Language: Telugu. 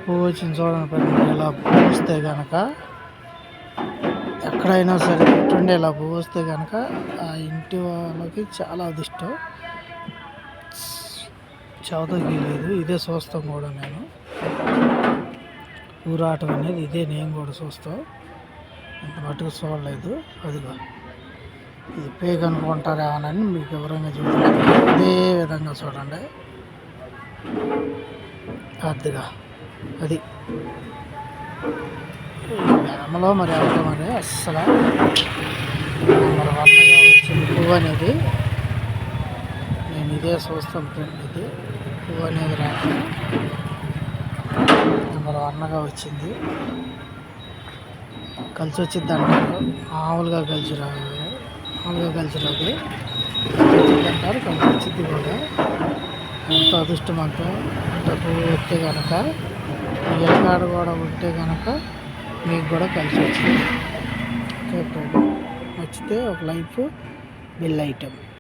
పువ్వు వచ్చింది చూడండి ఫ్రెండ్స్. ఇలా పువ్వు వస్తే కనుక ఎక్కడైనా సరే పెట్టండి. ఇలా పువ్వు వస్తే కనుక ఆ ఇంటి వాళ్ళకి చాలా అదృష్టం. చవతకి లేదు, ఇదే చూస్తాం కూడా. నేను ఊరాటం అనేది ఇదే, నేను కూడా చూస్తాం. ఇంత మట్టుకు చూడలేదు. అదిగో ఇది పేక్ అనుకుంటారేమోనని మీకు వివరంగా చూస్తున్నాను. ఇదే విధంగా చూడండి. అదిగా అది వేమలో మరి ఎవరు మరి అస్సలు నెంబర్ వన్గా వచ్చింది పువ్వు అనేది. నేను ఇదే చూస్తాను ఫ్రెండ్. ఇది పువ్వు అనేది రాక నెంబర్ వన్గా వచ్చింది. కలిసి వచ్చింది అంటారు, మామూలుగా కలిసి రాదు. మామూలుగా కలిసి రాదు, కలిసి వచ్చింది అంటారు. కలిసి వచ్చింది కూడా. ఎంత అదృష్టమంతా అంటే పువ్వు వస్తే కనుక మీ ఎలకాడ కూడా ఉంటే కనుక మీకు కూడా కలిసి వచ్చింది. ఓకే ఫ్రెండ్, నచ్చితే ఒక లైఫ్ బిల్ ఐటెం.